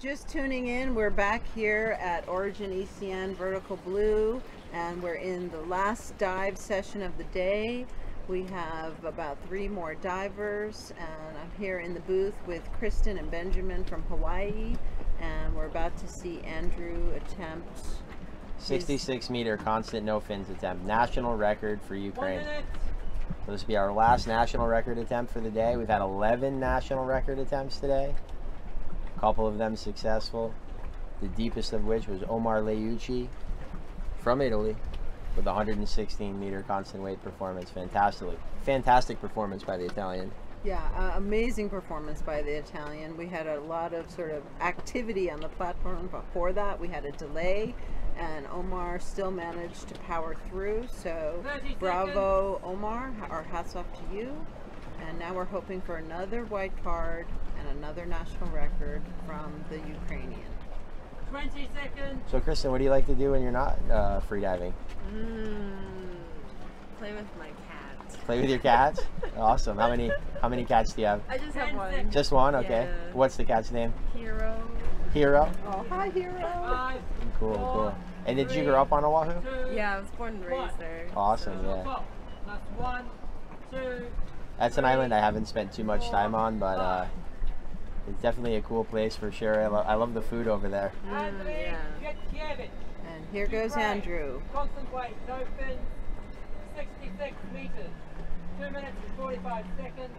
just tuning in, we're back here at Origin ECN Vertical Blue, and we're in the last dive session of the day. We have about 3 more divers, and I'm here in the booth with Kristen and Benjamin from Hawaii, and we're about to see Andrew attempt 66-meter constant no fins attempt, national record for Ukraine. So this will be our last national record attempt for the day. We've had 11 national record attempts today. A couple of them successful. The deepest of which was Omar Leucci from Italy with a 116-meter constant weight performance. Fantastic performance by the Italian. Yeah, amazing performance by the Italian. We had a lot of sort of activity on the platform before that. We had a delay, and Omar still managed to power through. So bravo, Omar. Our hats off to you. And now we're hoping for another white card and another national record from the Ukrainian. 20 seconds. So Kristen, what do you like to do when you're not freediving? Play with my cat. Play with your cats? Awesome. How many cats do you have? I just have one. Just one? Okay. Yeah. What's the cat's name? Hero. Hero? Oh, hi, Hero. Cool. And did you grow up on Oahu? Yeah, I was born and raised there. Awesome, yeah. That's 1, 2. That's an island I haven't spent too much time on, but it's definitely a cool place for sure. I love the food over there. Andriy Khvetkevych. And here goes Andrew. Constant weight, no fins, 66 meters, 2 minutes and 45 seconds.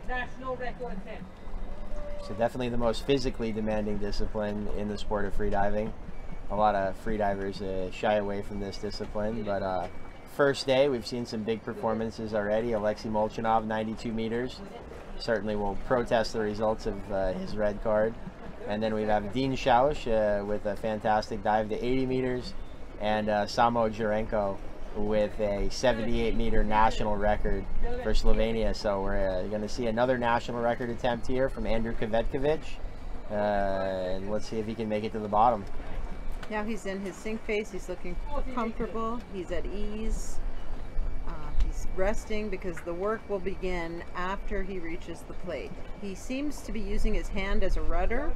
National record attempt. So definitely the most physically demanding discipline in the sport of freediving. A lot of freedivers shy away from this discipline, but first day we've seen some big performances already. Alexei Molchanov, 92 meters. Certainly will protest the results of his red card. And then we have Dean Shaush with a fantastic dive to 80 meters, and Samo Jurenko with a 78-meter national record for Slovenia. So we're going to see another national record attempt here from Andriy Khvetkevych, and let's see if he can make it to the bottom. Now he's in his sink face. He's looking comfortable. He's at ease. He's resting because the work will begin after he reaches the plate. He seems to be using his hand as a rudder.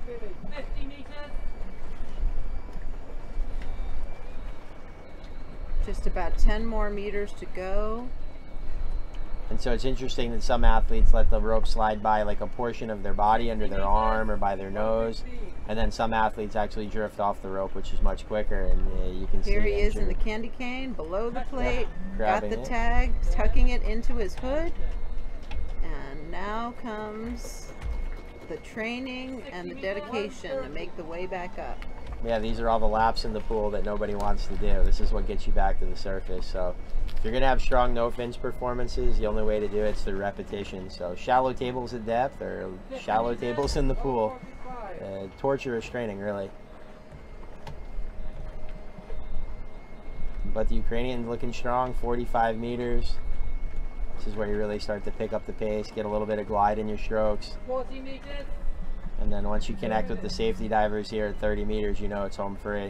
50 meters. Just about 10 more meters to go. And so it's interesting that some athletes let the rope slide by like a portion of their body under their arm or by their nose, and then some athletes actually drift off the rope, which is much quicker. And you can see here he is in the candy cane below the plate, got grabbing the it. tag, tucking it into his hood, and now comes the training and the dedication to make the way back up. Yeah, these are all the laps in the pool that nobody wants to do. This is what gets you back to the surface. So if you're going to have strong no fins performances, the only way to do it is through repetition. So shallow tables at depth or shallow tables in the pool. Torturous training, really. But the Ukrainian's looking strong, 45 meters. This is where you really start to pick up the pace, get a little bit of glide in your strokes. 40 meters. And then once you connect with the safety divers here at 30 meters, you know it's home free.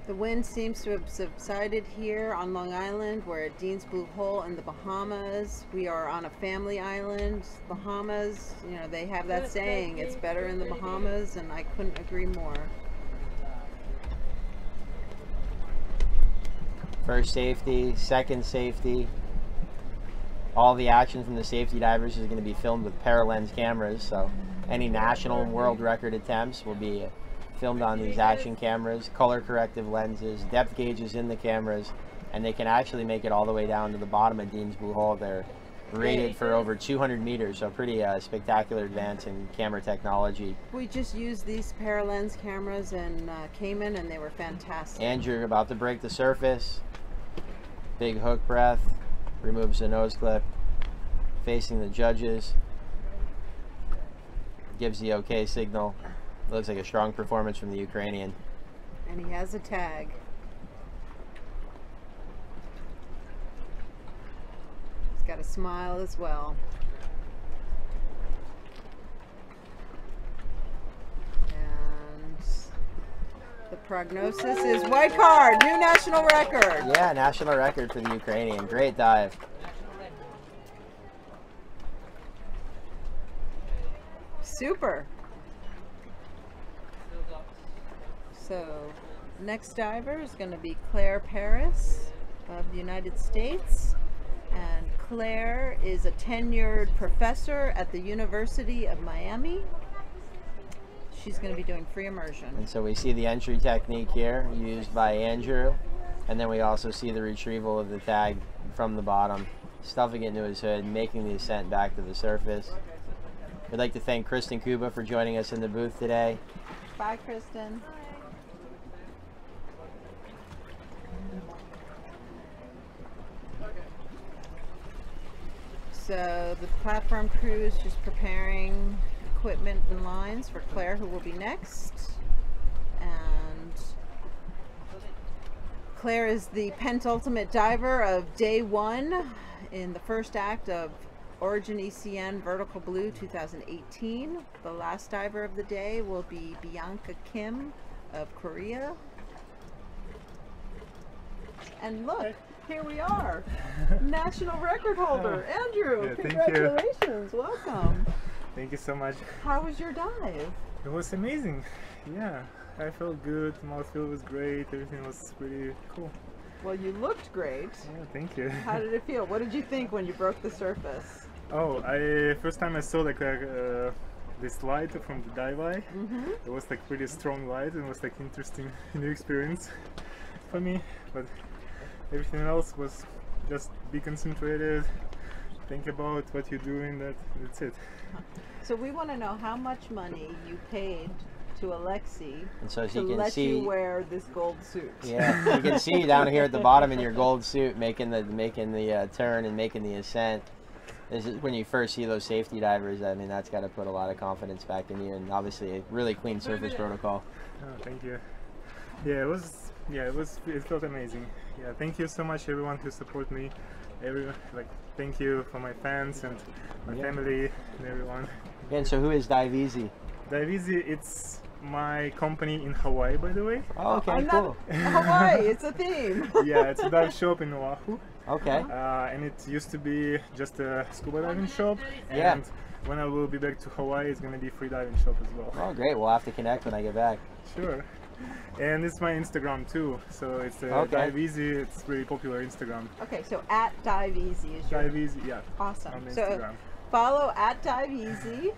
The wind seems to have subsided here on Long Island. We're at Dean's Blue Hole in the Bahamas. We are on a family island. Bahamas, you know, they have that saying, it's better in the Bahamas, and I couldn't agree more. First safety, second safety. All the action from the safety divers is going to be filmed with paralens cameras, so any national and world record attempts will be filmed on these action cameras, color corrective lenses, depth gauges in the cameras, and they can actually make it all the way down to the bottom of Dean's Blue Hole. They're rated for over 200 meters, so pretty spectacular advance in camera technology. We just used these paralens cameras in Cayman, and they were fantastic. Andrew about to break the surface. Big hook breath. Removes the nose clip, facing the judges, gives the okay signal. Looks like a strong performance from the Ukrainian. And he has a tag. He's got a smile as well. And the prognosis is white card, new national record. Yeah, national record for the Ukrainian. Great dive. Super. So, next diver is going to be Claire Paris of the United States. And Claire is a tenured professor at the University of Miami. She's going to be doing free immersion. And so we see the entry technique here used by Andrew. And then we also see the retrieval of the tag from the bottom, stuffing it into his hood, making the ascent back to the surface. We'd like to thank Kristen Kuba for joining us in the booth today. Bye, Kristen. So the platform crew is just preparing equipment and lines for Claire, who will be next. And Claire is the penultimate diver of day 1 in the first act of Origin ECN Vertical Blue 2018. The last diver of the day will be Bianca Kim of Korea. And look, here we are, national record holder, Andrew. Yeah, thank congratulations, welcome. Thank you so much. How was your dive? It was amazing. Yeah, I felt good. Mouthfeel was great. Everything was pretty cool. Well, you looked great. Yeah, thank you. How did it feel? What did you think when you broke the surface? Oh, first time I saw like this light from the dive eye. It was like pretty strong light and it was like interesting new experience for me. But everything else was just be concentrated, think about what you're doing. That's it. So we want to know how much money you paid to Alexi And so to you can let see, you wear this gold suit. yeah, you can see down here at the bottom in your gold suit making the turn and making the ascent. This is when you first see those safety divers. I mean, that's got to put a lot of confidence back in you, and obviously a really clean surface protocol. Oh, thank you. Yeah, it felt amazing. Yeah, thank you so much everyone who support me. Thank you for my fans and my family and everyone. And so who is Dive Easy? Dive Easy, it's my company in Hawaii, by the way. Oh, okay, I'm cool. not Hawaii, it's a theme. Yeah, it's a dive shop in Oahu. Okay. And it used to be just a scuba diving shop. Yeah. And when I will be back to Hawaii, it's going to be a free diving shop as well. Oh, great. We'll have to connect when I get back. Sure. And it's my Instagram too. So it's Dive Easy. It's really popular Instagram. Okay, so at Dive Easy is your Dive Easy, yeah. awesome. On So Instagram. follow at Dive Easy,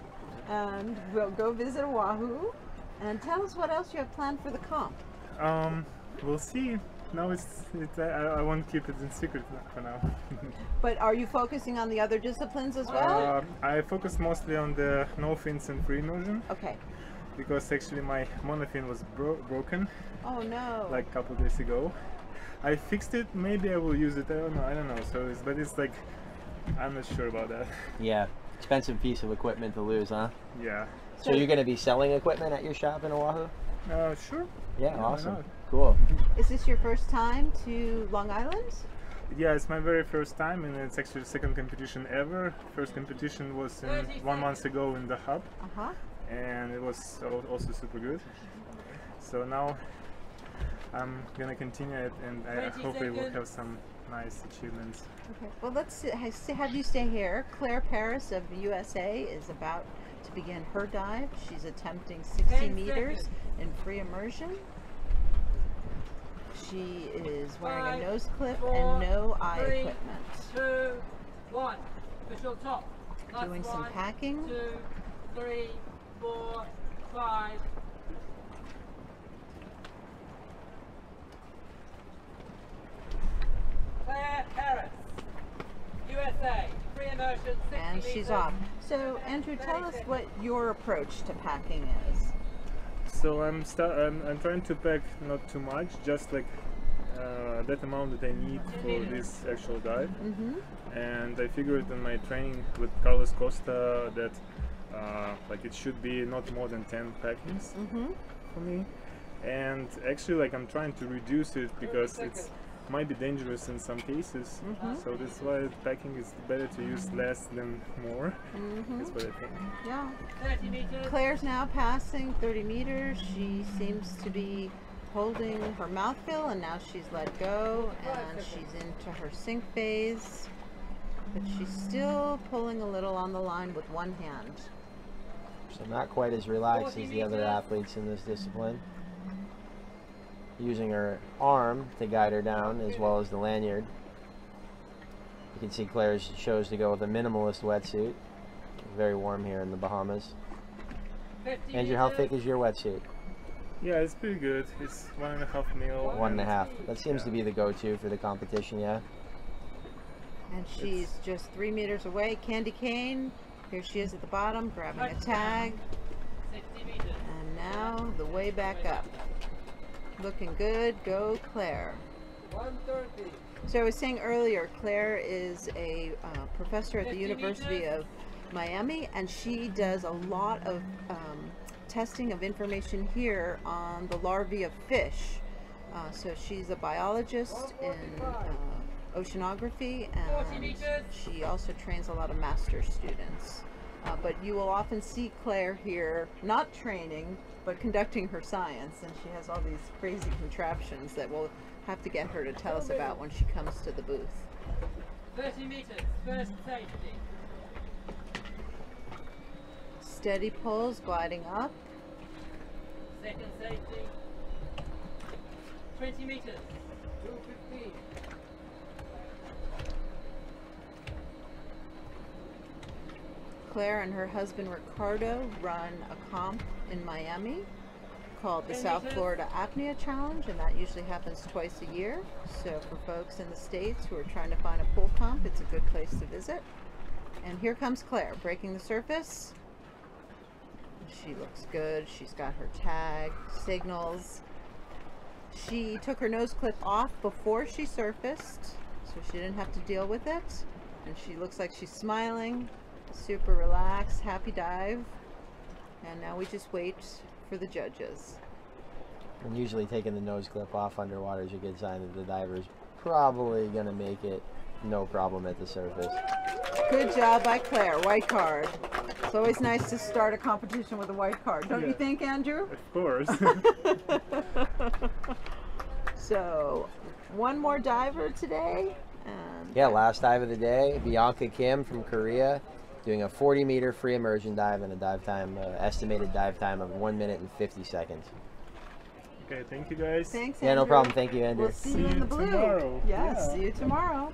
and we'll go visit Oahu. And tell us what else you have planned for the comp. We'll see. No, I won't keep it in secret for now. But are you focusing on the other disciplines as well? I focus mostly on the no fins and free immersion Okay. because actually my monofin was broken Oh no. like a couple days ago. I fixed it. Maybe I will use it. I don't know. So but it's like I'm not sure about that. Yeah. Expensive piece of equipment to lose, huh? Yeah. So you're going to be selling equipment at your shop in Oahu? Sure. Yeah, why awesome. not? Cool. Is this your first time to Long Island? Yeah, it's my very first time, and it's actually the second competition ever. First competition was 1 month ago in the hub, and it was also super good. So now I'm gonna continue it, and I hopefully will have some nice achievements. Okay. Well, let's have you stay here. Claire Paris of the USA is about to begin her dive. She's attempting 60 meters in free immersion. She is wearing a nose clip and no eye equipment. 2, 1. Official top. Doing some packing. 2, 3, 4, 5. Claire Harris, USA. Free immersion, 60 And she's meters. off. So, Andrew, tell us what your approach to packing is. So I'm trying to pack not too much, just like that amount that I need for this actual dive. And I figured in my training with Carlos Costa that like it should be not more than 10 packings for me. And actually, like I'm trying to reduce it because it's might be dangerous in some cases. So that's why packing is better to use less than more. That's what I think. Yeah. 30 meters. Claire's now passing 30 meters. She seems to be holding her mouth fill, and now she's let go, and she's into her sink phase. But she's still pulling a little on the line with one hand. So not quite as relaxed as the other athletes in this discipline. using her arm to guide her down as well as the lanyard. You can see Claire chose to go with a minimalist wetsuit. Very warm here in the Bahamas. Andrew, how thick is your wetsuit? Yeah, it's pretty good. It's 1.5 mil. 1.5. That seems to be the go-to for the competition, yeah. And she's just 3 meters away. Candy cane. Here she is at the bottom, grabbing a tag. 60 meters. And now the way back up. Looking good. Go, Claire. 130. So I was saying earlier, Claire is a professor at the University of Miami, and she does a lot of testing of information here on the larvae of fish. So she's a biologist in oceanography, and she also trains a lot of master's students. But you will often see Claire here, not training, but conducting her science, and she has all these crazy contraptions that we'll have to get her to tell us about when she comes to the booth. 30 meters, first safety. Steady pulls, gliding up. Second safety. 20 meters, 215. Claire and her husband Ricardo run a comp in Miami called the South Florida Apnea Challenge, and that usually happens twice a year. So for folks in the States who are trying to find a pool comp, it's a good place to visit. And here comes Claire, breaking the surface. She looks good. She's got her tag, signals. She took her nose clip off before she surfaced, so she didn't have to deal with it. And she looks like she's smiling, super relaxed, happy dive. And now we just wait for the judges. And usually taking the nose clip off underwater is a good sign that the diver's probably going to make it no problem at the surface. Good job by Claire. White card. It's always nice to start a competition with a white card, don't you think, Andrew? Of course. So, one more diver today. And Yeah, last dive of the day, Bianca Kim from Korea, doing a 40-meter free immersion dive and a dive time, estimated dive time of 1 minute and 50 seconds. Okay, thank you guys. Thanks, Yeah, no Andrew. problem. Thank you, Andrew. We'll see you in the blue. tomorrow. Yes, Yeah. see you tomorrow.